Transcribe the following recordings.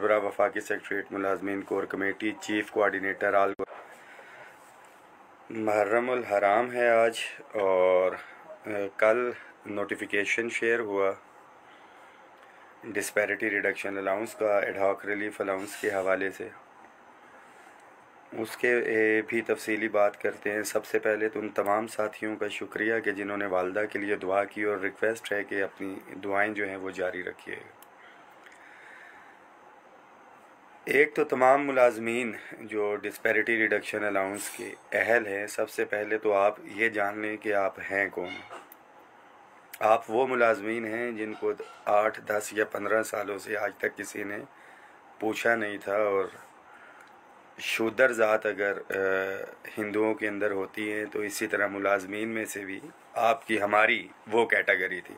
सरबराह वफाकी सेक्रेटरीट मुलाजमीन core committee chief coordinator आल। मुहर्रमुल हराम है आज और कल नोटिफिकेशन शेयर हुआ डिस्पैरिटी रिडक्शन अलाउंस का एडहॉक रिलीफ अलाउंस के हवाले से। उसके भी तफसीली बात करते हैं। सबसे पहले तो उन तमाम साथियों का शुक्रिया कि जिन्होंने वालदा के लिए दुआ की और रिक्वेस्ट है कि अपनी दुआएं जो हैं वो जारी रखिएगा। एक तो तमाम मुलाजमीन जो डिस्पैरिटी रिडक्शन अलाउंस के अहल हैं, सबसे पहले तो आप ये जान लें कि आप हैं कौन। आप वो मुलाजमीन हैं जिनको 8, 10 या 15 सालों से आज तक किसी ने पूछा नहीं था। और शूदर ज़ात अगर हिंदुओं के अंदर होती हैं तो इसी तरह मुलाजमीन में से भी आपकी हमारी वो कैटेगरी थी।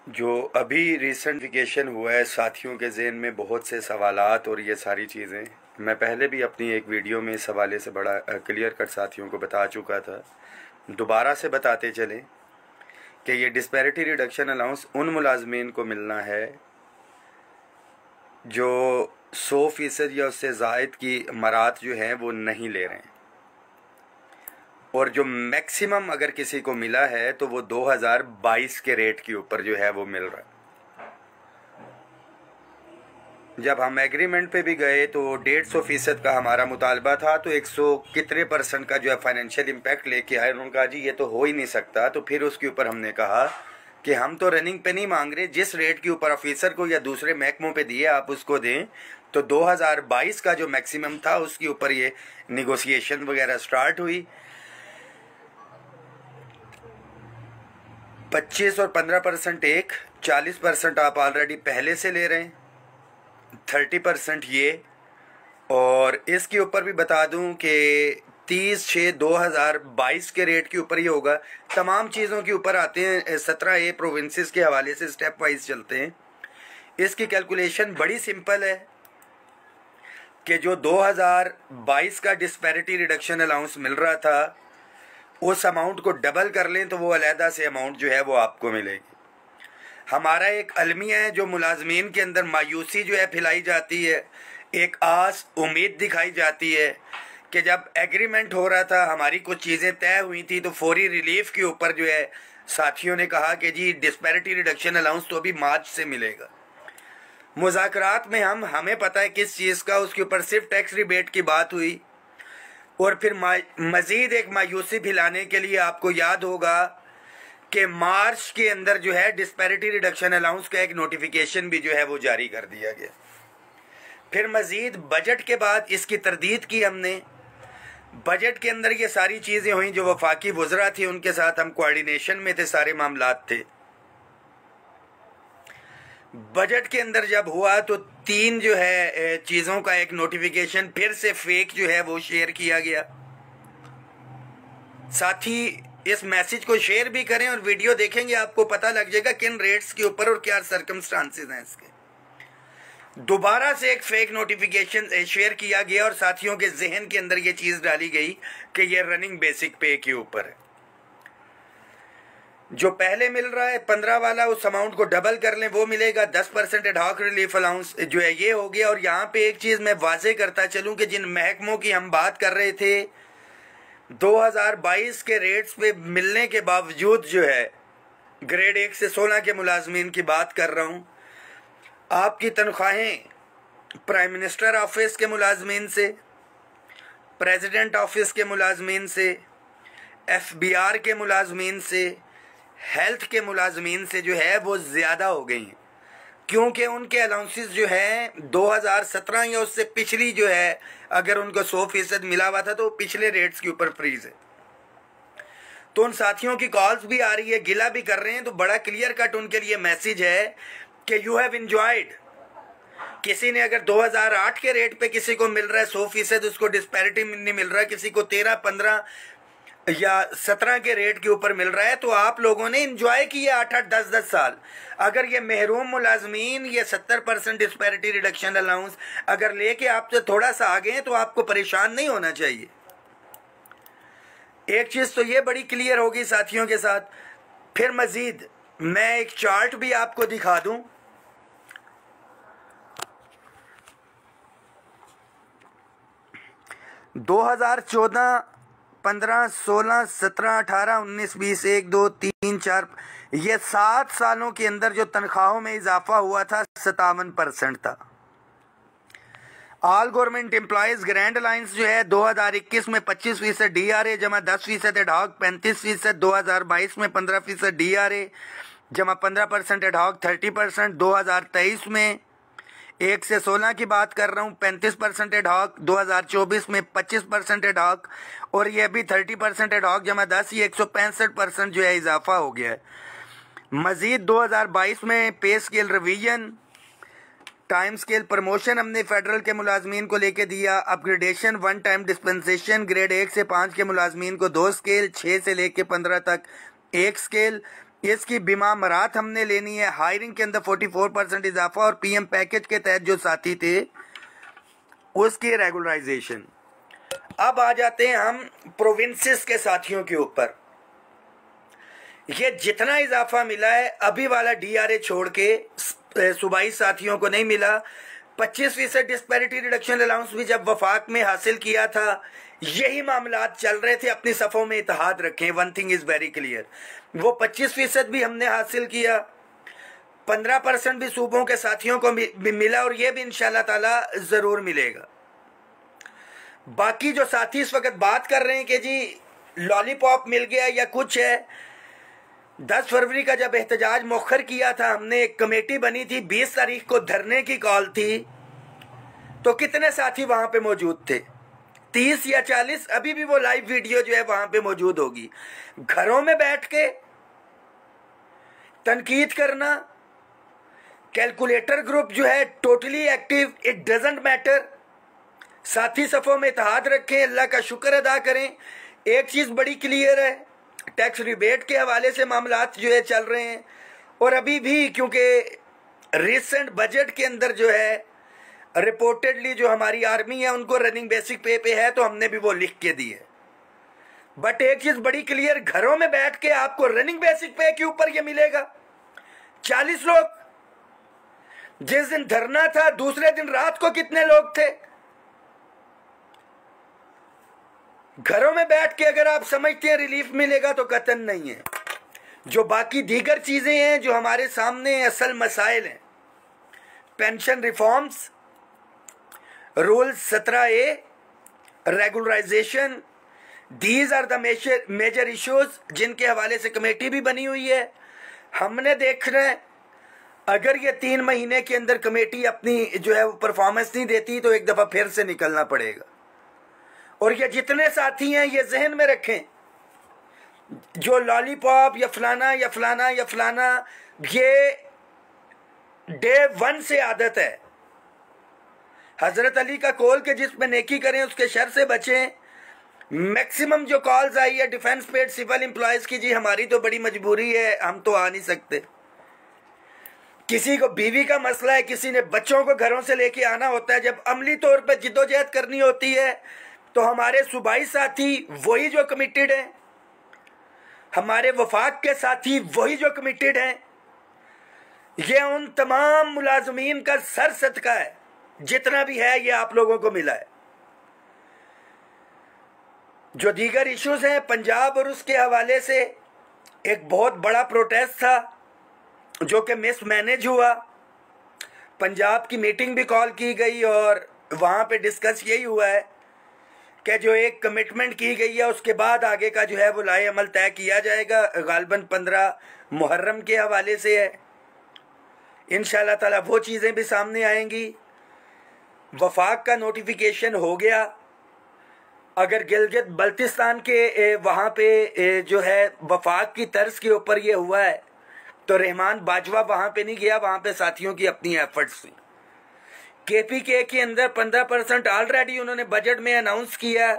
जो अभी रिसेंटिफिकेशन हुआ है, साथियों के ज़हन में बहुत से सवालात और ये सारी चीज़ें मैं पहले भी अपनी एक वीडियो में इस हवाले से बड़ा क्लियर कट साथियों को बता चुका था। दोबारा से बताते चलें कि ये डिस्पैरिटी रिडक्शन अलाउंस उन मुलाजमीन को मिलना है जो 100% या उससे ज़ायद की मरात जो हैं वो नहीं ले रहे हैं, और जो मैक्सिमम अगर किसी को मिला है तो वो 2022 के रेट के ऊपर जो है वो मिल रहा है। जब हम एग्रीमेंट पे भी गए तो 150% का हमारा मुतालबा था, तो 100 कितने % का जो है फाइनेंशियल इम्पैक्ट लेके आए। उन्होंने कहा जी ये तो हो ही नहीं सकता। तो फिर उसके ऊपर हमने कहा कि हम तो रनिंग पे नहीं मांग रहे, जिस रेट के ऊपर ऑफिसर को या दूसरे महकमों पे दिए आप उसको दें। तो 2022 का जो मैक्सिमम था उसके ऊपर ये निगोशिएशन वगैरह स्टार्ट हुई। 25 और 15% एक, 40% आप ऑलरेडी पहले से ले रहे हैं, 30% ये। और इसके ऊपर भी बता दूं कि 30/6/2022 के रेट के ऊपर ही होगा। तमाम चीज़ों के ऊपर आते हैं। 17A प्रोविंसेस के हवाले से स्टेप वाइज चलते हैं। इसकी कैलकुलेशन बड़ी सिंपल है कि जो 2022 का डिस्पैरिटी रिडक्शन अलाउंस मिल रहा था उस अमाउंट को डबल कर लें तो वो अलहदा से अमाउंट जो है वो आपको मिलेगी। हमारा एक अलमिया है जो मुलाजमीन के अंदर मायूसी जो है फैलाई जाती है, एक आस उम्मीद दिखाई जाती है कि जब एग्रीमेंट हो रहा था, हमारी कुछ चीज़ें तय हुई थी, तो फौरी रिलीफ के ऊपर जो है साथियों ने कहा कि जी डिस्पैरिटी रिडक्शन अलाउंस तो अभी मार्च से मिलेगा। मुज़ाकरात में हमें पता है किस चीज़ का, उसके ऊपर सिर्फ टैक्स रिबेट की बात हुई। और फिर मज़ीद एक मायूसी फैलाने के लिए आपको याद होगा कि मार्च के अंदर जो है डिस्पैरिटी रिडक्शन अलाउंस का एक नोटिफिकेशन भी जो है वो जारी कर दिया गया। फिर मज़ीद बजट के बाद इसकी तरदीद की हमने। बजट के अंदर ये सारी चीज़ें हुई, जो वफाकी वज़रा थी उनके साथ हम कोऑर्डिनेशन में थे, सारे मामलात थे। बजट के अंदर जब हुआ तो 3 जो है चीज़ों का एक नोटिफिकेशन फिर से फेक जो है वो शेयर किया गया। साथी इस मैसेज को शेयर भी करें और वीडियो देखेंगे, आपको पता लग जाएगा किन रेट्स के ऊपर और क्या सर्कमस्टांसेस हैं इसके। दोबारा से एक फेक नोटिफिकेशन शेयर किया गया और साथियों के जहन के अंदर ये चीज़ डाली गई कि ये रनिंग बेसिक पे के ऊपर है। जो पहले मिल रहा है 15 वाला, उस अमाउंट को डबल कर लें वो मिलेगा। 10% एडहॉक रिलीफ अलाउंस जो है ये हो गया। और यहाँ पे एक चीज़ मैं वाजे करता चलूँ कि जिन महकमों की हम बात कर रहे थे 2022 के रेट्स पे मिलने के बावजूद जो है, ग्रेड 1 से 16 के मुलाजमीन की बात कर रहा हूँ, आपकी तनख्वाहें प्राइम मिनिस्टर ऑफिस के मुलाजमीन से, प्रेसिडेंट ऑफिस के मुलाजमीन से, FBR के मुलाजमीन से, हेल्थ के मुलाजमीन से जो है वो ज़्यादा हो गई हैं, क्योंकि उनके अलाउंसेस जो है 2017 या उससे पिछली जो है, अगर उनको 100% मिला हुआ था तो पिछले रेट्स के ऊपर फ्रीज है। तो उन साथियों की कॉल्स भी आ रही है, गिला भी कर रहे हैं। तो बड़ा क्लियर कट उनके लिए मैसेज है कि यू हैव इंजॉयड। किसी ने अगर 2008 के रेट पे किसी को मिल रहा है 100%, उसको डिस्पैरिटी नहीं मिल रहा है, किसी को 13, 15 या 17 के रेट के ऊपर मिल रहा है, तो आप लोगों ने इंजॉय किया 8-8, 10-10 साल। अगर ये महरूम मुलाजमीन ये 70% डिस्पैरिटी रिडक्शन अलाउंस अगर लेके आपसे थोड़ा सा आगे हैं तो आपको परेशान नहीं होना चाहिए। एक चीज़ तो ये बड़ी क्लियर होगी साथियों के साथ। फिर मज़ीद मैं एक चार्ट भी आपको दिखा दूं 2014, 15, 16, 17, 18, 19, 20, 1, 2, 3, 4 ये 7 सालों के अंदर जो तनख्वाहों में इजाफा हुआ था 57% था। All government employees grand alliance जो है 2021 में 25% DRA जमा 10% एडहॉक 35%, 2022 में 15% DRA जमा 15% एडहॉक 30%, 2023 में 1 से 16 की बात कर रहा हूँ 35% एडहॉक, 2024 में 25% एडहॉक और ये भी 30% एडहॉक जमा 10 ये 165% जो है इजाफा हो गया है। मजीद 2022 में पे scale revision, time scale promotion हमने फेडरल के मुलाजमीन को लेके दिया, upgradation, one time dispensation, grade 1 से 5 के मुलाजमीन को 2 स्केल, 6 से लेके 15 तक 1 स्केल, इसकी बीमा मरात हमने लेनी है। हायरिंग के अंदर 44% इजाफा और PM पैकेज के तहत जो साथी थे उसकी रेगुलराइजेशन। अब आ जाते हैं हम प्रोविंसेस के साथियों के ऊपर। ये जितना इजाफा मिला है अभी वाला DRA छोड़ के सूबाई साथियों को नहीं मिला। 25% डिस्पैरिटी रिडक्शन अलाउंस भी जब वफाक में हासिल किया था यही मामलात चल रहे थे। अपनी सफ़ों में इत्तेहाद रखें, one thing is very clear, वो 25% भी हमने हासिल किया, 15% भी सूबों के साथियों को मिला और ये भी इंशाल्लाह ताला ज़रूर मिलेगा। बाकी जो साथी इस वक्त बात कर रहे हैं कि जी लॉलीपॉप मिल गया या कुछ है, 10 फरवरी का जब एहतजाज मौखर किया था हमने, एक कमेटी बनी थी, 20 तारीख को धरने की कॉल थी, तो कितने साथी वहां पे मौजूद थे? 30 या 40। अभी भी वो लाइव वीडियो जो है वहां पे मौजूद होगी। घरों में बैठ के तनकीद करना, कैलकुलेटर ग्रुप जो है totally active, it doesn't matter. साथी सफ़ों में इत्तेहाद रखें, अल्लाह का शुक्र अदा करें। एक चीज़ बड़ी क्लियर है, टैक्स रिबेट के हवाले से मामलात जो है चल रहे हैं और अभी भी क्योंकि रिसेंट बजट के अंदर जो है रिपोर्टेडली जो हमारी आर्मी है उनको रनिंग बेसिक पे है, तो हमने भी वो लिख के दी है। बट एक चीज़ बड़ी क्लियर, घरों में बैठ के आपको रनिंग बेसिक पे के ऊपर ये मिलेगा। 40 लोग जिस दिन धरना था दूसरे दिन रात को कितने लोग थे? घरों में बैठ के अगर आप समझते हैं रिलीफ मिलेगा तो कतन नहीं है। जो बाकी दीगर चीजें हैं जो हमारे सामने असल मसाइल हैं, pension reforms, rule 17A, regularisation, these are the major issues जिनके हवाले से कमेटी भी बनी हुई है। हमने देखना है अगर ये 3 महीने के अंदर कमेटी अपनी जो है वो परफॉर्मेंस नहीं देती तो एक दफा फिर से निकलना पड़ेगा। और ये जितने साथी हैं ये जहन में रखें, जो लॉलीपॉप या फलाना या फलाना या फलाना, ये डे 1 से आदत है। हजरत अली का कौल के जिसमें नेकी करें उसके शर से बचें। मैक्सिमम जो कॉल्स आई है डिफेंस पेड सिविल एम्प्लॉयज की, जी हमारी तो बड़ी मजबूरी है, हम तो आ नहीं सकते। किसी को बीवी का मसला है, किसी ने बच्चों को घरों से लेके आना होता है, जब अमली तौर पर जिद्दोजहद करनी होती है तो हमारे सूबाई साथी वही जो कमिटेड हैं, हमारे वफाक के साथी वही जो कमिटेड हैं। ये उन तमाम मुलाजमीन का सर सदका है, जितना भी है ये आप लोगों को मिला है। जो दीगर इश्यूज हैं पंजाब और उसके हवाले से एक बहुत बड़ा प्रोटेस्ट था जो कि मिसमैनेज हुआ। पंजाब की मीटिंग भी कॉल की गई और वहाँ पे डिस्कस यही हुआ है कि जो एक कमिटमेंट की गई है उसके बाद आगे का जो है वो लाए अमल तय किया जाएगा। गालिबन 15 मुहर्रम के हवाले से है, इंशाल्लाह ताला वो चीज़ें भी सामने आएंगी। वफाक का नोटिफिकेशन हो गया। अगर गिलगित बल्तिस्तान के वहाँ पे जो है वफाक की तर्ज के ऊपर ये हुआ है तो रहमान बाजवा वहाँ पे नहीं गया, वहाँ पे साथियों की अपनी एफर्ट्स थी। KPK के अंदर 15% ऑलरेडी उन्होंने बजट में अनाउंस किया,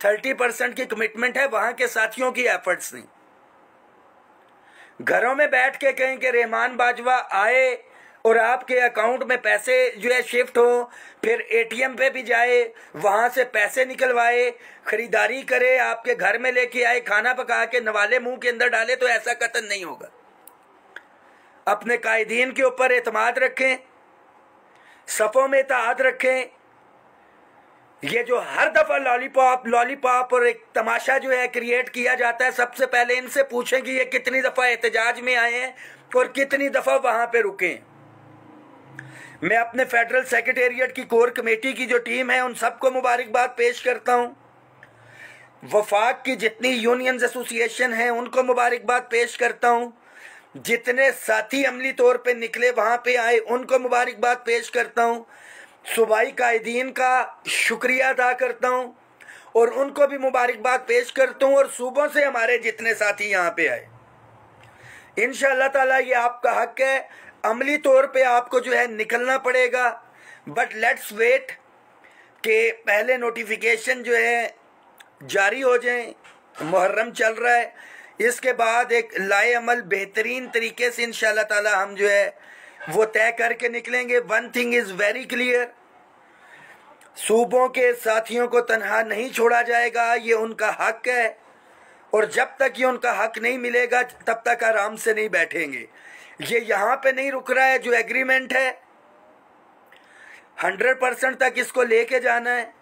30% की कमिटमेंट है, वहाँ के साथियों की एफर्ट्स नहीं। घरों में बैठ के कहें कि रहमान बाजवा आए और आपके अकाउंट में पैसे जो है शिफ्ट हो, फिर ATM पे भी जाए, वहाँ से पैसे निकलवाए, खरीदारी करे, आपके घर में लेके आए, खाना पका के नवाले मुंह के अंदर डाले, तो ऐसा कतन नहीं होगा। अपने कायदीन के ऊपर एतमाद रखें, सफ़ों में इत्तेहाद रखें। ये जो हर दफा लॉलीपॉप लॉलीपॉप और एक तमाशा जो है क्रिएट किया जाता है, सबसे पहले इनसे पूछें कि ये कितनी दफा एहतजाज में आए हैं और कितनी दफा वहां पे रुके। मैं अपने फेडरल सेक्रेटेरिएट की कोर कमेटी की जो टीम है उन सबको मुबारकबाद पेश करता हूं। वफाक की जितनी यूनियंस एसोसिएशन हैं उनको मुबारकबाद पेश करता हूं। जितने साथी अमली तौर पे निकले वहां पे आए उनको मुबारकबाद पेश करता हूं। सूबाई कायदीन का शुक्रिया अदा करता हूं और उनको भी मुबारकबाद पेश करता हूं। और सूबों से हमारे जितने साथी यहाँ पे आए, इंशाअल्लाह ताला ये आपका हक है। अमली तौर पे आपको जो है निकलना पड़ेगा, बट लेट्स वेट कि पहले नोटिफिकेशन जो है जारी हो जाए। मुहर्रम चल रहा है, इसके बाद एक लाए अमल बेहतरीन तरीके से इंशाअल्लाह ताला हम जो है वो तय करके निकलेंगे। One thing is very clear, सूबों के साथियों को तनहा नहीं छोड़ा जाएगा, ये उनका हक है। और जब तक ये उनका हक नहीं मिलेगा तब तक आराम से नहीं बैठेंगे। ये यहाँ पे नहीं रुक रहा है, जो एग्रीमेंट है 100% तक इसको लेके जाना है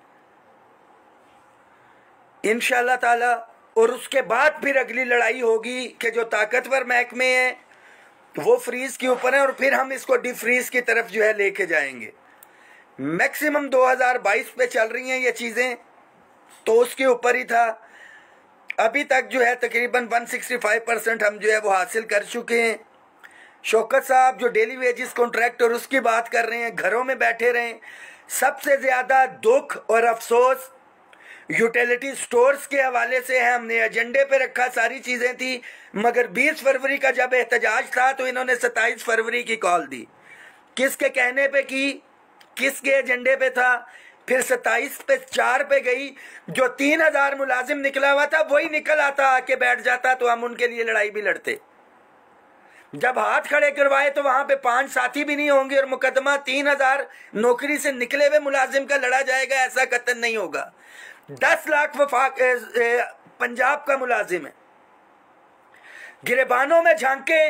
इंशाअल्लाह ताला। और उसके बाद फिर अगली लड़ाई होगी कि जो ताकतवर महकमे हैं वो फ्रीज के ऊपर है और फिर हम इसको डिफ्रीज की तरफ जो है लेके जाएंगे। मैक्सिमम 2022 पे चल रही हैं ये चीज़ें, तो उसके ऊपर ही था। अभी तक जो है तकरीबन 165% हम जो है वो हासिल कर चुके हैं। शौकत साहब जो डेली वेजेस कॉन्ट्रैक्ट और उसकी बात कर रहे हैं, घरों में बैठे रहें। सबसे ज़्यादा दुख और अफसोस यूटिलिटी स्टोर्स के हवाले से है। हमने एजेंडे पे रखा, सारी चीज़ें थी, मगर 20 फरवरी का जब एहतजाज था तो इन्होंने 27 फरवरी की कॉल दी। किसके कहने पे की, किसके एजेंडे पे था? फिर 27 पे 4 पे गई। जो 3000 मुलाजिम निकला हुआ था वही निकल आता, आके बैठ जाता तो हम उनके लिए लड़ाई भी लड़ते। जब हाथ खड़े करवाए तो वहां पे 5 साथी भी नहीं होंगे और मुकदमा 3000 नौकरी से निकले हुए मुलाजिम का लड़ा जाएगा, ऐसा कतई नहीं होगा। 10 लाख वफाक पंजाब का मुलाजिम है। गिरेबानों में झांके,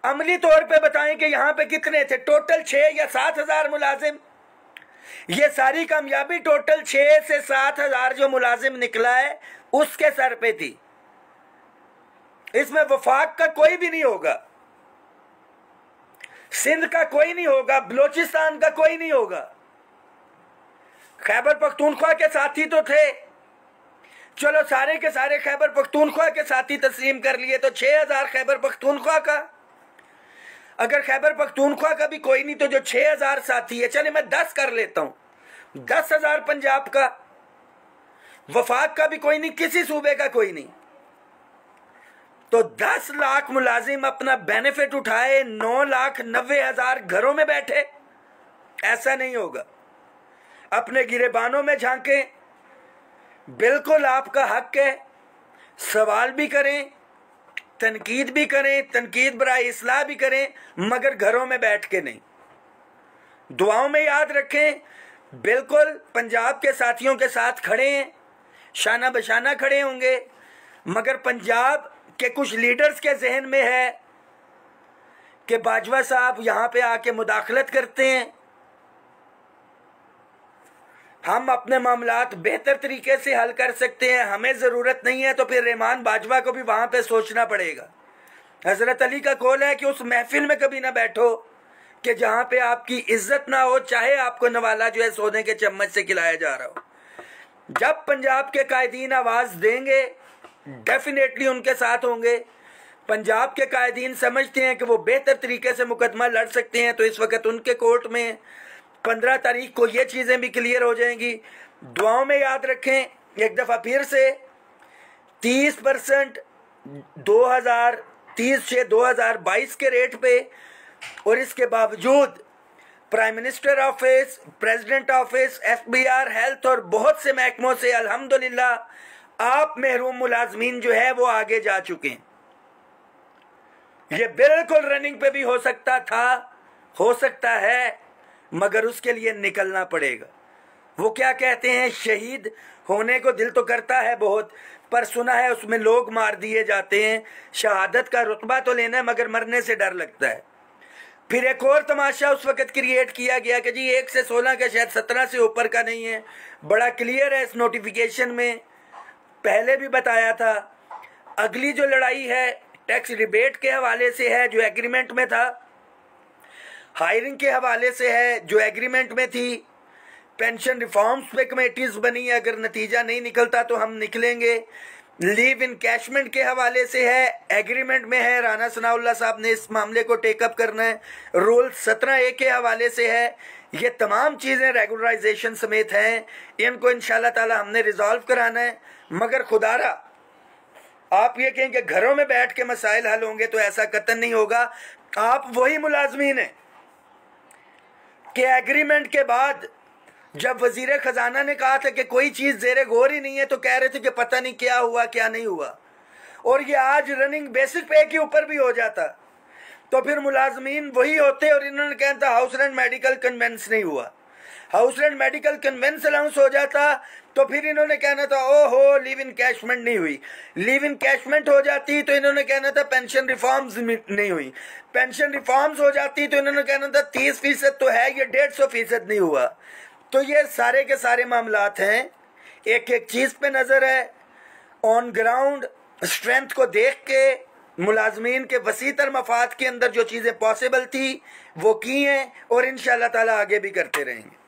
अमली तौर पे बताएं कि यहाँ पे कितने थे। टोटल 6 या 7,000 मुलाजिम। ये सारी कामयाबी टोटल 6 से 7,000 जो मुलाजिम निकला है उसके सर पे थी। इसमें वफाक का कोई भी नहीं होगा, सिंध का कोई नहीं होगा, बलोचिस्तान का कोई नहीं होगा। खैबर पख्तूनख्वा के साथी तो थे, चलो सारे के सारे खैबर पख्तूनख्वा के साथी तस्लीम कर लिए, तो 6,000 खैबर पख्तूनख्वा का। अगर खैबर पख्तूनख्वा का भी कोई नहीं तो जो 6,000 साथी है, चले मैं 10 कर लेता हूं, 10,000 पंजाब का। वफाक का भी कोई नहीं, किसी सूबे का कोई नहीं, तो 10 लाख मुलाजिम अपना बेनिफिट उठाए, 9,90,000 घरों में बैठे। ऐसा नहीं होगा। अपने गिरेबानों में झांके, बिल्कुल आपका हक है, सवाल भी करें, तनकीद भी करें, तनकीद बराए इस्लाह भी करें, मगर घरों में बैठ के नहीं। दुआओं में याद रखें, बिल्कुल पंजाब के साथियों के साथ खड़े हैं, शाना बशाना खड़े होंगे, मगर पंजाब के कुछ लीडर्स के जहन में है कि बाजवा साहब यहाँ पे आके मुदाखलत करते हैं, हम अपने मामलात बेहतर तरीके से हल कर सकते हैं, हमें ज़रूरत नहीं है, तो फिर रहमान बाजवा को भी वहाँ पे सोचना पड़ेगा। हज़रत अली का कौल है कि उस महफिल में कभी ना बैठो कि जहाँ पे आपकी इज्जत ना हो, चाहे आपको नवाला जो है सोने के चम्मच से खिलाया जा रहा हो। जब पंजाब के कायदीन आवाज़ देंगे, डेफिनेटली उनके साथ होंगे। पंजाब के कायदीन समझते हैं कि वो बेहतर तरीके से मुकदमा लड़ सकते हैं, तो इस वक्त उनके कोर्ट में 15 तारीख को ये चीज़ें भी क्लियर हो जाएंगी। दुआओं में याद रखें, एक दफ़ा फिर से 30% 2030 से 2022 के रेट पे, और इसके बावजूद prime minister office, president office, FBR, health और बहुत से महकमों से अल्हम्दुलिल्लाह आप महरूम मुलाजमीन जो है वो आगे जा चुके हैं। ये बिल्कुल रनिंग पे भी हो सकता था, हो सकता है, मगर उसके लिए निकलना पड़ेगा। वो क्या कहते हैं, शहीद होने को दिल तो करता है बहुत, पर सुना है उसमें लोग मार दिए जाते हैं। शहादत का रुतबा तो लेना है, मगर मरने से डर लगता है। फिर एक और तमाशा उस वक्त क्रिएट किया गया कि जी 1 से 16 का शायद 17 से ऊपर का नहीं है। बड़ा क्लियर है इस नोटिफिकेशन में, पहले भी बताया था। अगली जो लड़ाई है टैक्स रिबेट के हवाले से है जो एग्रीमेंट में था, हायरिंग के हवाले से है जो एग्रीमेंट में थी, पेंशन रिफॉर्म्स पे कमेटीज बनी, अगर नतीजा नहीं निकलता तो हम निकलेंगे। लीव इनकैशमेंट के हवाले से है, एग्रीमेंट में है, राना सनाउल्लाह साहब ने इस मामले को टेकअप करना है। रूल 17A के हवाले से है। ये तमाम चीज़ें रेगुलराइजेशन समेत हैं, इनको इंशाल्लाह ताला हमने रिजॉल्व कराना है। मगर खुदारा आप ये कहें कि घरों में बैठ के मसाइल हल होंगे, तो ऐसा कतई नहीं होगा। आप वही मुलाजमीन हैं कि एग्रीमेंट के बाद जब वजीर खजाना ने कहा था कि कोई चीज जेरे गौर ही नहीं है, तो कह रहे थे कि पता नहीं क्या हुआ क्या नहीं हुआ, और ये आज रनिंग बेसिक पे के ऊपर भी हो जाता तो फिर मुलाजमीन वही होते। और इन्होंने कहा था हाउस रेंट मेडिकल कन्वेंस नहीं हुआ, house rent medical conveyance announce हो जाता तो फिर इन्होंने कहना था ओहो लीव इनकैशमेंट नहीं हुई, लीव इनकैशमेंट हो जाती तो इन्होंने कहना था पेंशन रिफॉर्म्स नहीं हुई, पेंशन रिफॉर्म्स हो जाती तो इन्होंने कहना था 30% तो है, ये 150% नहीं हुआ। तो ये सारे के सारे मामलात हैं, एक एक चीज़ पे नज़र है। ऑन ग्राउंड स्ट्रेंथ को देख के मुलाजमीन के वसीतर मफाद के अंदर जो चीज़ें पॉसिबल थी वो की हैं, और इंशाअल्लाह ताला आगे भी करते रहेंगे।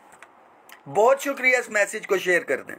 बहुत शुक्रिया, इस मैसेज को शेयर कर दें।